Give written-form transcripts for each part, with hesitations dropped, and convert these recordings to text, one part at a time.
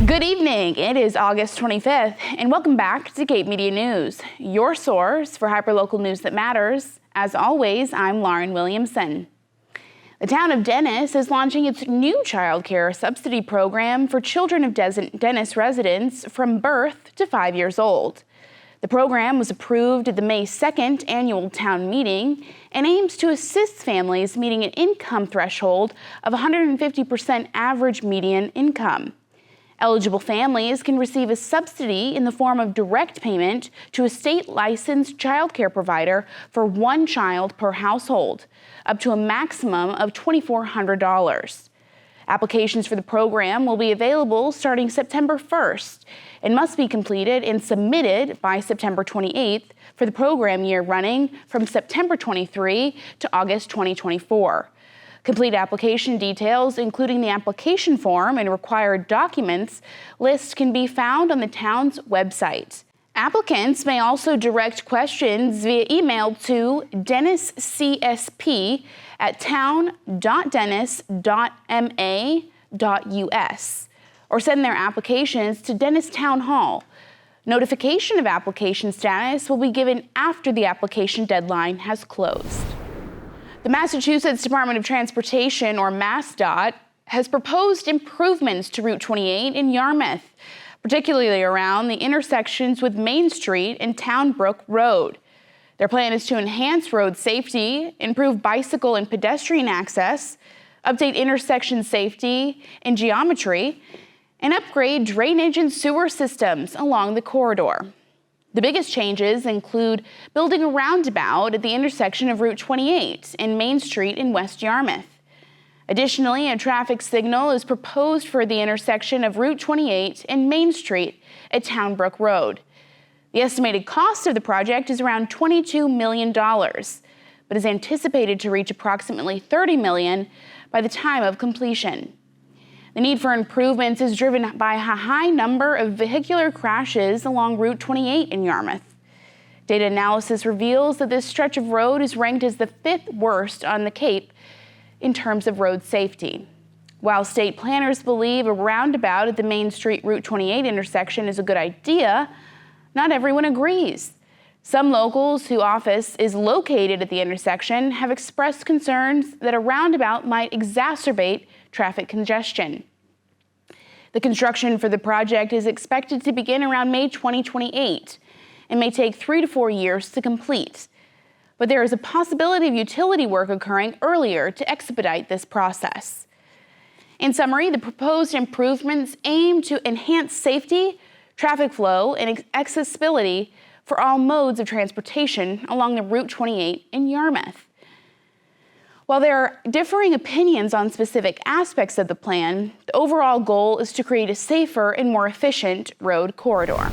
Good evening. It is August 25th, and welcome back to Cape Media News, your source for hyperlocal news that matters. As always, I'm Lauren Williamson. The town of Dennis is launching its new child care subsidy program for children of Dennis residents from birth to 5 years old. The program was approved at the May 2nd annual town meeting and aims to assist families meeting an income threshold of 150% average median income. Eligible families can receive a subsidy in the form of direct payment to a state-licensed child care provider for one child per household, up to a maximum of $2,400. Applications for the program will be available starting September 1st and must be completed and submitted by September 28th for the program year running from September 23 to August 2024. Complete application details, including the application form and required documents list, can be found on the town's website. Applicants may also direct questions via email to denniscsp@town.dennis.ma.us or send their applications to Dennis Town Hall. Notification of application status will be given after the application deadline has closed. The Massachusetts Department of Transportation, or MassDOT, has proposed improvements to Route 28 in Yarmouth, particularly around the intersections with Main Street and Townbrook Road. Their plan is to enhance road safety, improve bicycle and pedestrian access, update intersection safety and geometry, and upgrade drainage and sewer systems along the corridor. The biggest changes include building a roundabout at the intersection of Route 28 and Main Street in West Yarmouth. Additionally, a traffic signal is proposed for the intersection of Route 28 and Main Street at Townbrook Road. The estimated cost of the project is around $22 million, but is anticipated to reach approximately $30 million by the time of completion. The need for improvements is driven by a high number of vehicular crashes along Route 28 in Yarmouth. Data analysis reveals that this stretch of road is ranked as the 5th worst on the Cape in terms of road safety. While state planners believe a roundabout at the Main Street Route 28 intersection is a good idea, not everyone agrees. Some locals whose office is located at the intersection have expressed concerns that a roundabout might exacerbate traffic congestion. The construction for the project is expected to begin around May 2028 and may take 3 to 4 years to complete. But there is a possibility of utility work occurring earlier to expedite this process. In summary, the proposed improvements aim to enhance safety, traffic flow, and accessibility for all modes of transportation along the Route 28 in Yarmouth. While there are differing opinions on specific aspects of the plan, the overall goal is to create a safer and more efficient road corridor.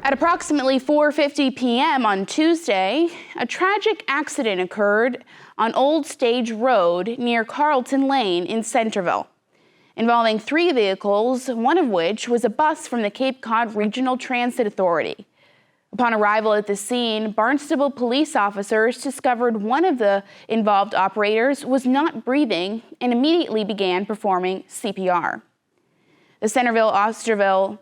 At approximately 4:50 p.m. on Tuesday, a tragic accident occurred on Old Stage Road near Carlton Lane in Centerville, involving 3 vehicles, one of which was a bus from the Cape Cod Regional Transit Authority. Upon arrival at the scene, Barnstable police officers discovered one of the involved operators was not breathing and immediately began performing CPR. The Centerville, Osterville,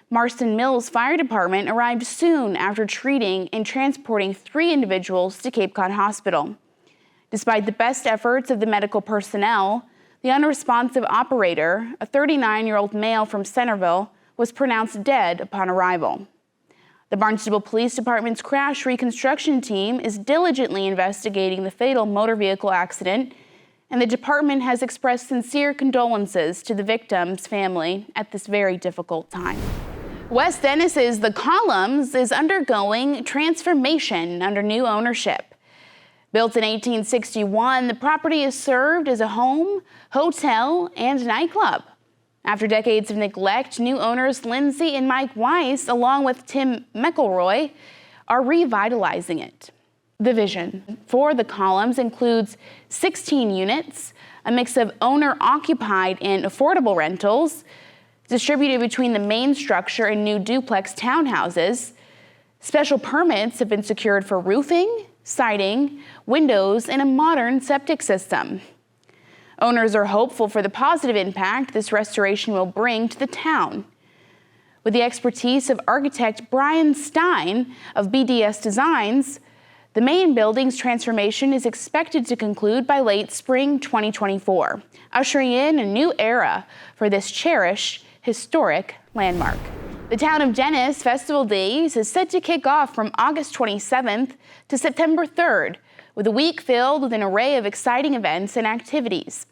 Marston Mills Fire Department arrived soon after treating and transporting 3 individuals to Cape Cod Hospital. Despite the best efforts of the medical personnel, the unresponsive operator, a 39-year-old male from Centerville, was pronounced dead upon arrival. The Barnstable Police Department's crash reconstruction team is diligently investigating the fatal motor vehicle accident, and the department has expressed sincere condolences to the victim's family at this very difficult time. West Dennis's The Columns is undergoing transformation under new ownership. Built in 1861, the property has served as a home, hotel, and nightclub. After decades of neglect, new owners Lindsay and Mike Weiss, along with Tim McElroy, are revitalizing it. The vision for The Columns includes 16 units, a mix of owner-occupied and affordable rentals, distributed between the main structure and new duplex townhouses. Special permits have been secured for roofing, siding, windows, and a modern septic system. Owners are hopeful for the positive impact this restoration will bring to the town. With the expertise of architect Brian Stein of BDS Designs, the main building's transformation is expected to conclude by late spring 2024, ushering in a new era for this cherished, historic landmark. The Town of Dennis Festival Days is set to kick off from August 27th to September 3rd, with a week filled with an array of exciting events and activities.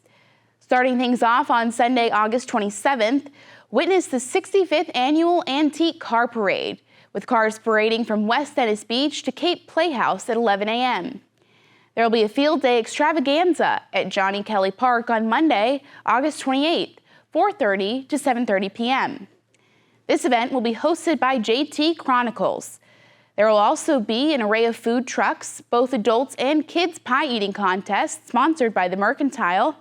Starting things off on Sunday, August 27th, witness the 65th Annual Antique Car Parade, with cars parading from West Dennis Beach to Cape Playhouse at 11 a.m. There will be a field day extravaganza at Johnny Kelly Park on Monday, August 28th, 4:30 to 7:30 p.m. This event will be hosted by JT Chronicles. There will also be an array of food trucks, both adults and kids pie eating contests sponsored by the Mercantile,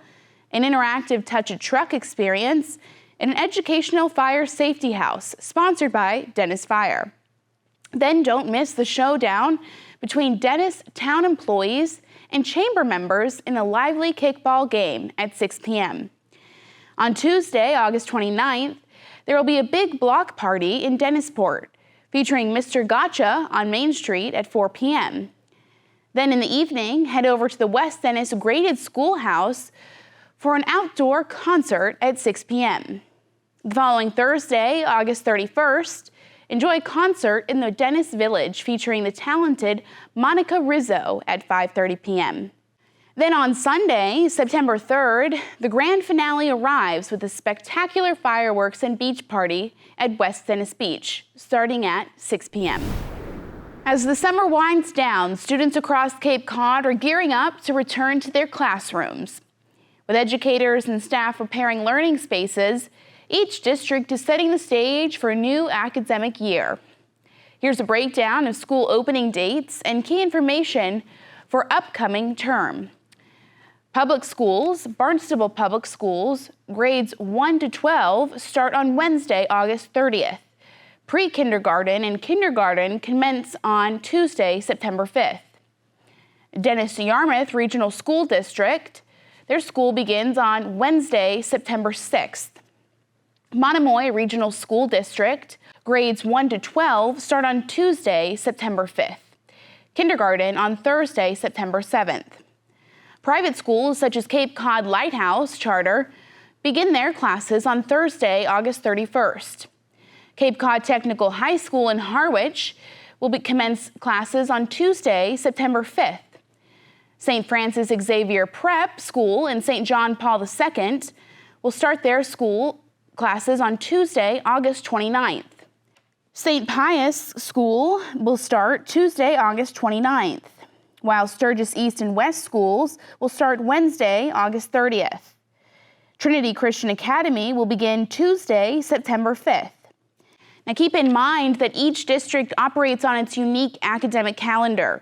an interactive touch-a-truck experience, and an educational fire safety house sponsored by Dennis Fire. Then don't miss the showdown between Dennis town employees and chamber members in a lively kickball game at 6 p.m. On Tuesday, August 29th, there will be a big block party in Dennisport, featuring Mr. Gotcha on Main Street at 4 p.m. Then in the evening, head over to the West Dennis Graded Schoolhouse for an outdoor concert at 6 p.m. The following Thursday, August 31st, enjoy a concert in the Dennis Village featuring the talented Monica Rizzo at 5:30 p.m. Then on Sunday, September 3rd, the grand finale arrives with a spectacular fireworks and beach party at West Dennis Beach, starting at 6 p.m. As the summer winds down, students across Cape Cod are gearing up to return to their classrooms. With educators and staff preparing learning spaces, each district is setting the stage for a new academic year. Here's a breakdown of school opening dates and key information for upcoming term. Public schools, Barnstable Public Schools, grades 1 to 12 start on Wednesday, August 30th. Pre-kindergarten and kindergarten commence on Tuesday, September 5th. Dennis-Yarmouth Regional School District, their school begins on Wednesday, September 6th. Monomoy Regional School District, grades 1 to 12 start on Tuesday, September 5th. Kindergarten on Thursday, September 7th. Private schools such as Cape Cod Lighthouse Charter begin their classes on Thursday, August 31st. Cape Cod Technical High School in Harwich will commence classes on Tuesday, September 5th. St. Francis Xavier Prep School in St. John Paul II will start their school classes on Tuesday, August 29th. St. Pius School will start Tuesday, August 29th, while Sturgis East and West schools will start Wednesday, August 30th. Trinity Christian Academy will begin Tuesday, September 5th. Now keep in mind that each district operates on its unique academic calendar.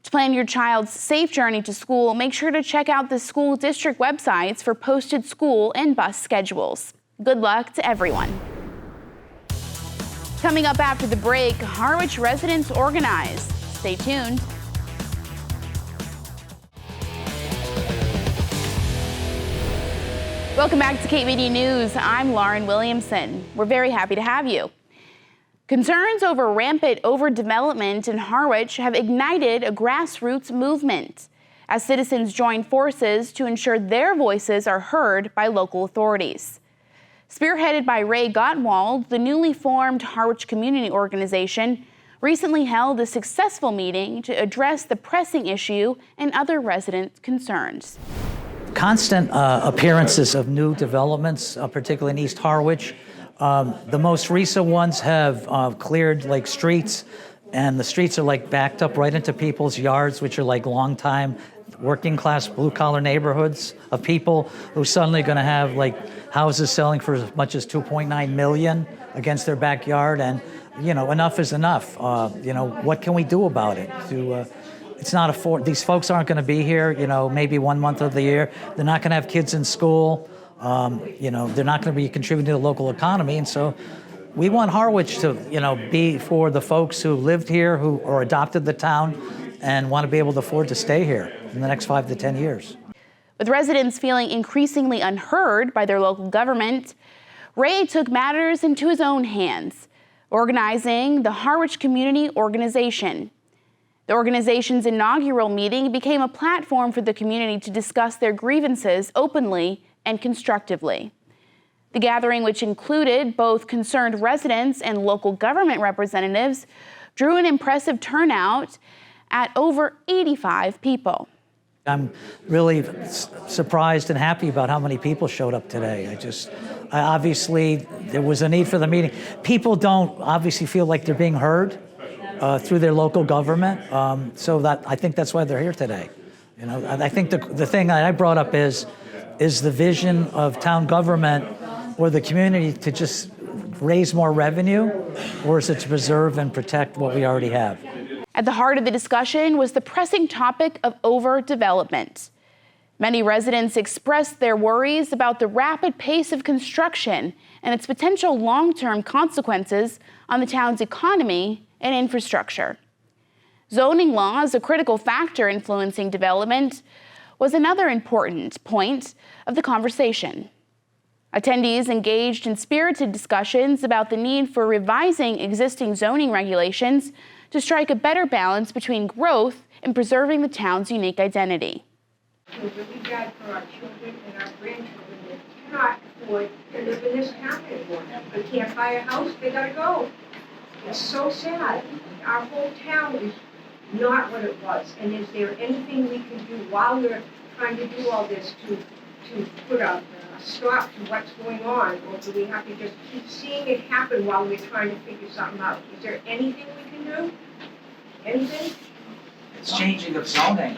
To plan your child's safe journey to school, make sure to check out the school district websites for posted school and bus schedules. Good luck to everyone. Coming up after the break, Harwich residents organize. Stay tuned. Welcome back to Cape Media News. I'm Lauren Williamson. We're very happy to have you. Concerns over rampant overdevelopment in Harwich have ignited a grassroots movement as citizens join forces to ensure their voices are heard by local authorities. Spearheaded by Ray Gottwald, the newly formed Harwich Community Organization recently held a successful meeting to address the pressing issue and other resident concerns. Constant appearances of new developments, particularly in East Harwich. The most recent ones have cleared like streets, and the streets are like backed up right into people's yards, which are like long time working class blue collar neighborhoods of people who suddenly going to have like houses selling for as much as 2.9 million against their backyard. And enough is enough. What can we do about it? It's not these folks aren't going to be here, maybe 1 month of the year. They're not going to have kids in school. They're not going to be contributing to the local economy. And so we want Harwich to, be for the folks who lived here, who or adopted the town and want to be able to afford to stay here in the next 5 to 10 years. With residents feeling increasingly unheard by their local government, Ray took matters into his own hands, organizing the Harwich Community Organization. The organization's inaugural meeting became a platform for the community to discuss their grievances openly and constructively. The gathering, which included both concerned residents and local government representatives, drew an impressive turnout at over 85 people. I'm really surprised and happy about how many people showed up today. Obviously, there was a need for the meeting. People don't obviously feel like they're being heard through their local government, I think that's why they're here today. You know, I think the thing that I brought up is the vision of town government or the community to just raise more revenue, or is it to preserve and protect what we already have? At the heart of the discussion was the pressing topic of overdevelopment. Many residents expressed their worries about the rapid pace of construction and its potential long-term consequences on the town's economy and infrastructure. Zoning laws, a critical factor influencing development, was another important point of the conversation. Attendees engaged in spirited discussions about the need for revising existing zoning regulations to strike a better balance between growth and preserving the town's unique identity. It's really bad for our children and our grandchildren that cannot afford to live in this town anymore. They can't buy a house, they gotta go. It's so sad. Our whole town is not what it was. And is there anything we can do while we're trying to do all this to put a stop to what's going on? Or do we have to just keep seeing it happen while we're trying to figure something out? Is there anything we can do? Anything? It's changing of zoning.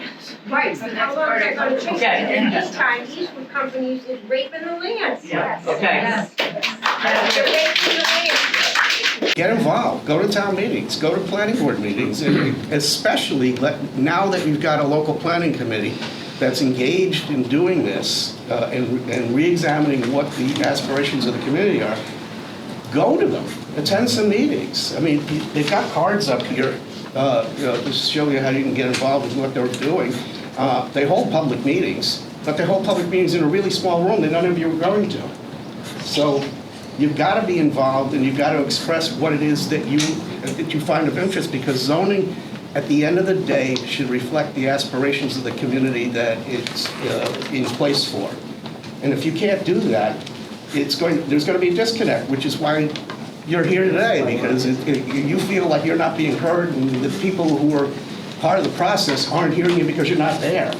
Right, but how long is that going to take? Okay. In the meantime, Eastwood Companies is raping the land. Yeah. Okay. Yes. They're raping the land. Get involved, go to town meetings, go to planning board meetings, and especially now that you've got a local planning committee that's engaged in doing this and re-examining what the aspirations of the community are, go to them, attend some meetings. I mean, they've got cards up here to show you how you can get involved with what they're doing. They hold public meetings, but they hold public meetings in a really small room that none of you are going to. So you've got to be involved, and you've got to express what it is that you find of interest, because zoning, at the end of the day, should reflect the aspirations of the community that it's in place for. And if you can't do that, there's going to be a disconnect, which is why you're here today, because you feel like you're not being heard, and the people who are part of the process aren't hearing you because you're not there.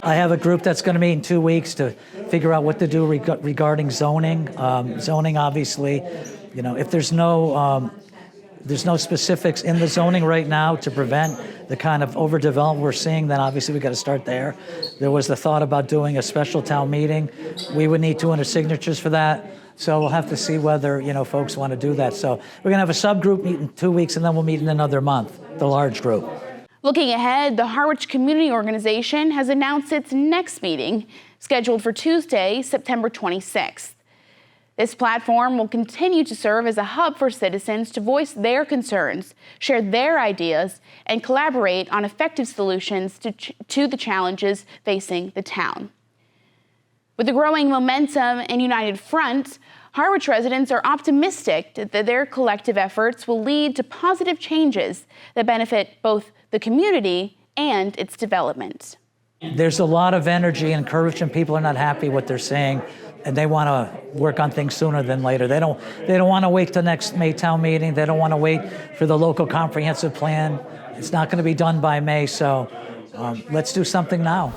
I have a group that's going to meet in 2 weeks to figure out what to do regarding zoning. Zoning, obviously, you know, if there's no specifics in the zoning right now to prevent the kind of overdevelopment we're seeing, then obviously we got to start there. There was the thought about doing a special town meeting. We would need 200 signatures for that. So we'll have to see whether, you know, folks want to do that. So we're going to have a subgroup meet in 2 weeks, and then we'll meet in another month, the large group. Looking ahead, the Harwich Community Organization has announced its next meeting, scheduled for Tuesday, September 26th. This platform will continue to serve as a hub for citizens to voice their concerns, share their ideas, and collaborate on effective solutions to the challenges facing the town. With the growing momentum and united front, Harwich residents are optimistic that their collective efforts will lead to positive changes that benefit both the community and its development. There's a lot of energy and courage, and people are not happy what they're saying, and they want to work on things sooner than later. They don't want to wait till next May town meeting. They don't want to wait for the local comprehensive plan. It's not going to be done by May, so let's do something now.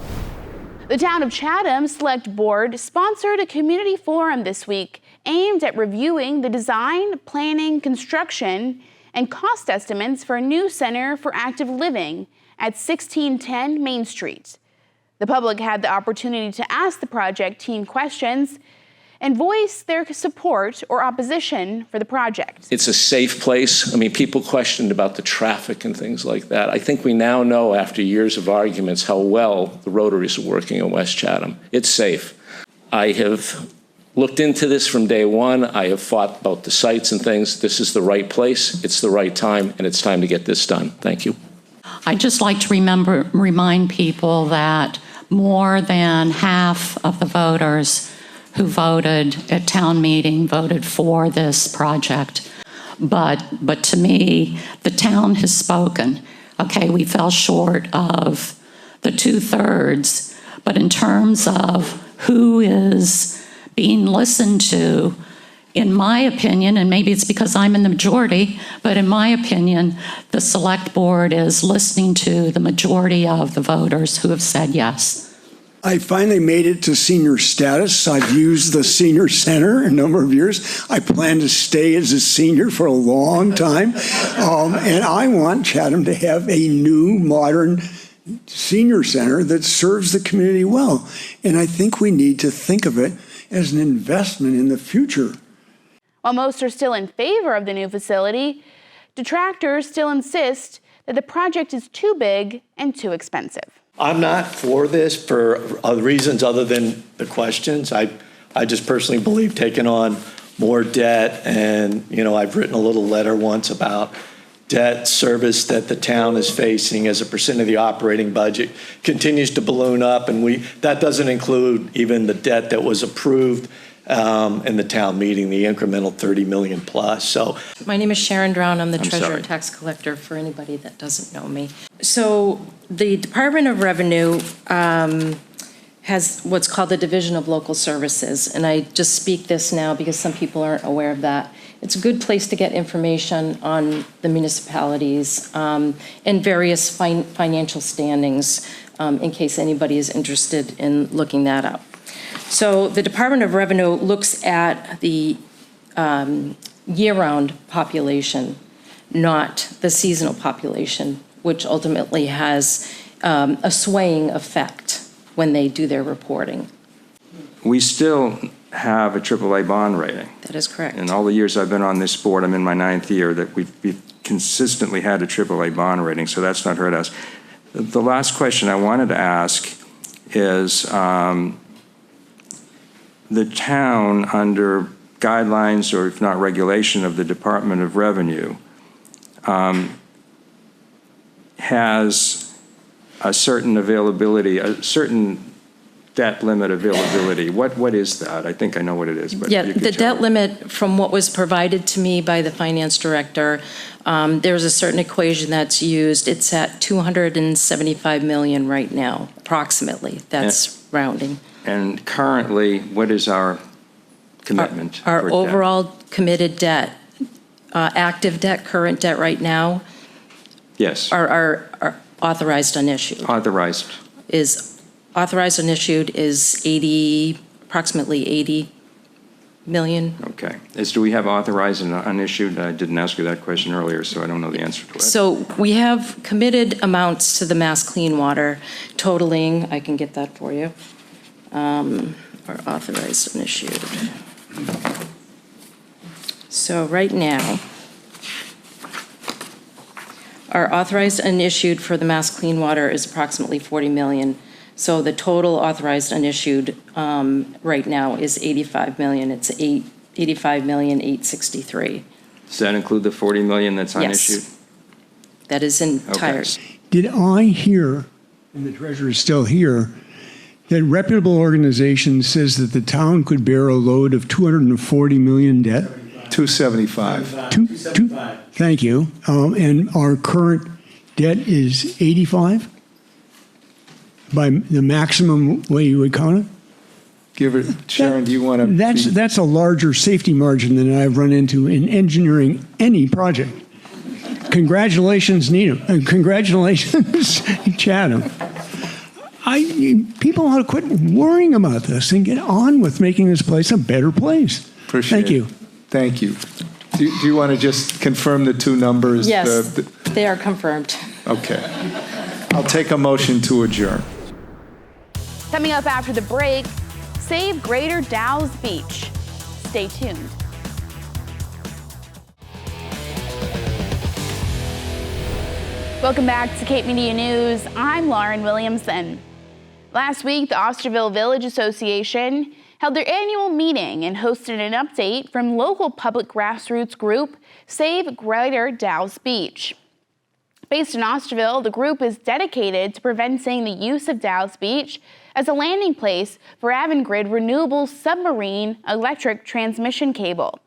The Town of Chatham Select Board sponsored a community forum this week aimed at reviewing the design, planning, construction, and cost estimates for a new center for active living at 1610 Main Street. The public had the opportunity to ask the project team questions and voice their support or opposition for the project. It's a safe place. I mean, people questioned about the traffic and things like that. I think we now know, after years of arguments, how well the Rotaries are working in West Chatham. It's safe. I have looked into this from day one. I have fought about the sites and things. This is the right place, it's the right time, and it's time to get this done. Thank you. I'd just like to remind people that more than half of the voters who voted at town meeting voted for this project. But to me, the town has spoken. Okay, we fell short of the 2/3, but in terms of who is being listened to, in my opinion, and maybe it's because I'm in the majority, but in my opinion, the select board is listening to the majority of the voters who have said yes. I finally made it to senior status. I've used the senior center a number of years. I plan to stay as a senior for a long time. And I want Chatham to have a new, modern senior center that serves the community well. And I think we need to think of it as an investment in the future. While most are still in favor of the new facility, detractors still insist that the project is too big and too expensive. I'm not for this for reasons other than the questions. I just personally believe taking on more debt, and I've written a little letter once about debt service that the town is facing as a percent of the operating budget continues to balloon up, and that doesn't include even the debt that was approved in the town meeting, the incremental 30 million plus. So my name is Sharon Drown. I'm the treasurer tax collector for anybody that doesn't know me. So the Department of Revenue has what's called the Division of Local Services. And I just speak this now because some people aren't aware of that. It's a good place to get information on the municipalities and various financial standings in case anybody is interested in looking that up. So the Department of Revenue looks at the year-round population, not the seasonal population, which ultimately has a swaying effect when they do their reporting. We still have a AAA bond rating. That is correct. In all the years I've been on this board, I'm in my 9th year, that we've consistently had a AAA bond rating, so that's not hurt us. The last question I wanted to ask is, the town, under guidelines or if not regulation of the Department of Revenue, has a certain availability, a certain debt limit availability. What is that? I think I know what it is. But yeah, the debt limit, from what was provided to me by the finance director, there's a certain equation that's used. It's at $275 million right now, approximately. That's rounding. And currently, what is our commitment? Our overall committed debt, active debt, current debt right now. Yes. Our authorized unissued. Authorized. Authorized unissued is approximately 80 million. Okay. Do we have authorized and unissued? I didn't ask you that question earlier, so I don't know the answer to it. So we have committed amounts to the Mass Clean Water totaling, I can get that for you, our authorized and issued. So right now, our authorized and issued for the Mass Clean Water is approximately 40 million. So the total authorized and issued right now is 85 million. It's 85,863,000. Does that include the 40 million that's unissued? Yes. That is entire. Okay. Did I hear, and the treasurer is still here, that reputable organization says that the town could bear a load of 240 million debt? 275. Thank you. And our current debt is 85? By the maximum way you would count it? Give it, Sharon, do you want to? That's a larger safety margin than I've run into in engineering any project. Congratulations, Nina. Congratulations, Chatham. People ought to quit worrying about this and get on with making this place a better place. Thank you. Thank you. Do you want to just confirm the two numbers? Yes, they are confirmed. Okay. I'll take a motion to adjourn. Coming up after the break, save Greater Dow's Beach. Stay tuned. Welcome back to Cape Media News. I'm Lauren Williamson. Last week, the Osterville Village Association held their annual meeting and hosted an update from local public grassroots group Save Greater Dow's Beach. Based in Osterville, the group is dedicated to preventing the use of Dow's Beach as a landing place for Avangrid Renewable Submarine Electric Transmission Cable.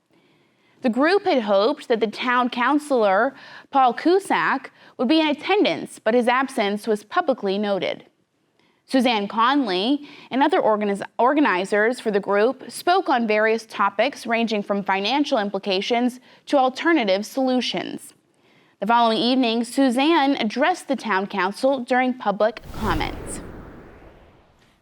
The group had hoped that the town councilor, Paul Cusack, would be in attendance, but his absence was publicly noted. Suzanne Conley and other organizers for the group spoke on various topics ranging from financial implications to alternative solutions. The following evening, Suzanne addressed the town council during public comments.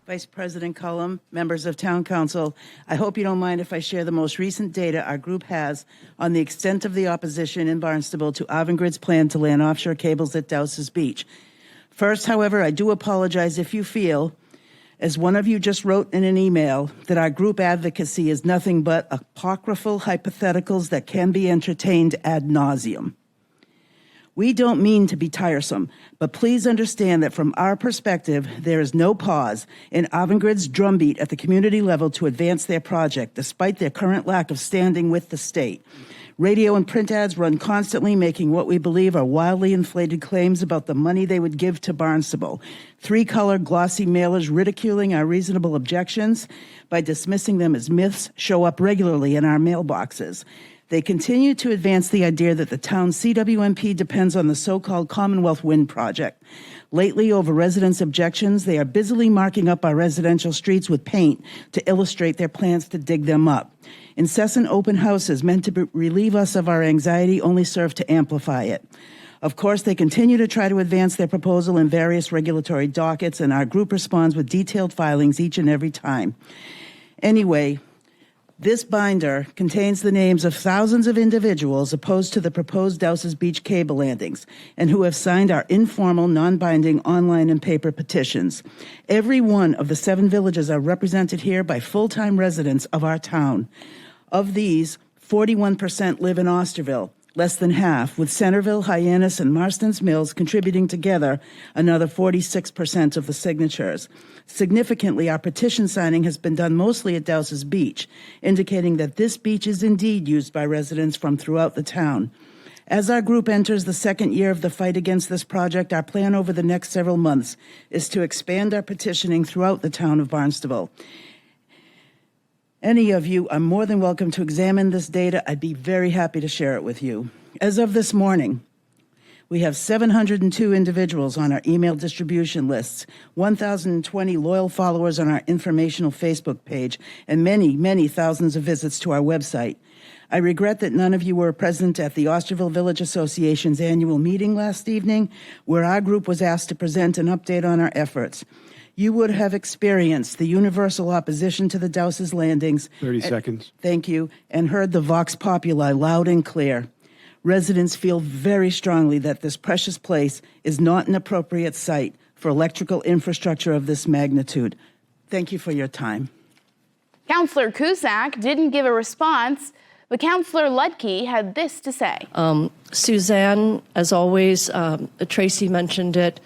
Vice President Cullum, members of Town Council, I hope you don't mind if I share the most recent data our group has on the extent of the opposition in Barnstable to Avangrid's plan to land offshore cables at Dowses Beach. First, however, I do apologize if you feel, as one of you just wrote in an email, that our group advocacy is nothing but apocryphal hypotheticals that can be entertained ad nauseum. We don't mean to be tiresome, but please understand that from our perspective, there is no pause in Avangrid's drumbeat at the community level to advance their project, despite their current lack of standing with the state. Radio and print ads run constantly, making what we believe are wildly inflated claims about the money they would give to Barnstable. Three-color glossy mailers ridiculing our reasonable objections by dismissing them as myths show up regularly in our mailboxes. They continue to advance the idea that the town's CWMP depends on the so-called Commonwealth Wind Project. Lately, over residents' objections, they are busily marking up our residential streets with paint to illustrate their plans to dig them up. Incessant open houses meant to relieve us of our anxiety only serve to amplify it. Of course, they continue to try to advance their proposal in various regulatory dockets, and our group responds with detailed filings each and every time. Anyway, this binder contains the names of thousands of individuals opposed to the proposed Dowses Beach cable landings and who have signed our informal, non-binding online and paper petitions. Every one of the 7 villages are represented here by full-time residents of our town. Of these, 41% live in Osterville, less than half, with Centerville, Hyannis, and Marston's Mills contributing together another 46% of the signatures. Significantly, our petition signing has been done mostly at Dowses Beach, indicating that this beach is indeed used by residents from throughout the town. As our group enters the second year of the fight against this project, our plan over the next several months is to expand our petitioning throughout the town of Barnstable. Any of you are more than welcome to examine this data. I'd be very happy to share it with you. As of this morning, we have 702 individuals on our email distribution lists, 1,020 loyal followers on our informational Facebook page, and many, many thousands of visits to our website. I regret that none of you were present at the Osterville Village Association's annual meeting last evening, where our group was asked to present an update on our efforts. You would have experienced the universal opposition to the Dowses landings. 30 seconds. Thank you, and heard the Vox Populi loud and clear. Residents feel very strongly that this precious place is not an appropriate site for electrical infrastructure of this magnitude. Thank you for your time. Councillor Cusack didn't give a response, but Councillor Ludke had this to say. Suzanne, as always, Tracy mentioned it.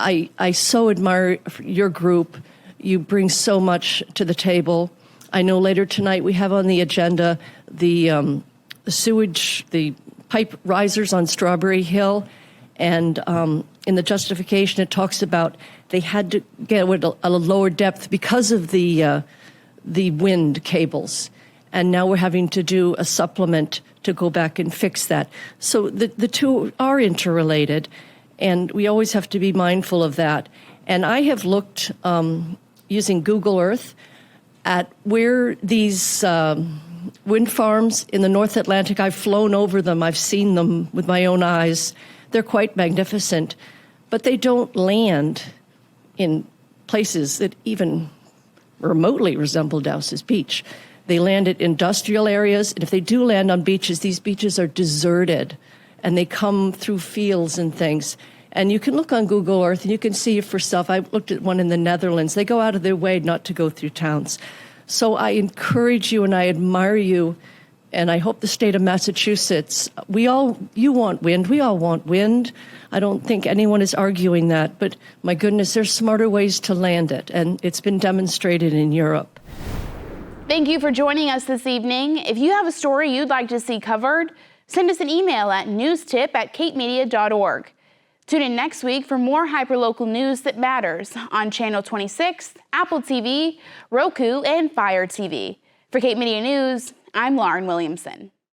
I so admire your group. You bring so much to the table. I know later tonight we have on the agenda the sewage, the pipe risers on Strawberry Hill, and in the justification it talks about they had to get at a lower depth because of the wind cables, and now we're having to do a supplement to go back and fix that. So the two are interrelated, and we always have to be mindful of that. And I have looked using Google Earth at where these wind farms in the North Atlantic, I've flown over them, I've seen them with my own eyes. They're quite magnificent, but they don't land in places that even remotely resemble Dowses Beach. They land at industrial areas, and if they do land on beaches, these beaches are deserted, and they come through fields and things. And you can look on Google Earth, and you can see it for yourself. I looked at one in the Netherlands. They go out of their way not to go through towns. So I encourage you and I admire you, and I hope the state of Massachusetts, you want wind, we all want wind. I don't think anyone is arguing that, but my goodness, there's smarter ways to land it, and it's been demonstrated in Europe. Thank you for joining us this evening. If you have a story you'd like to see covered, send us an email at newstip@capemedia.org. Tune in next week for more hyperlocal news that matters on Channel 26, Apple TV, Roku, and Fire TV. For Cape Media News, I'm Lauren Williamson.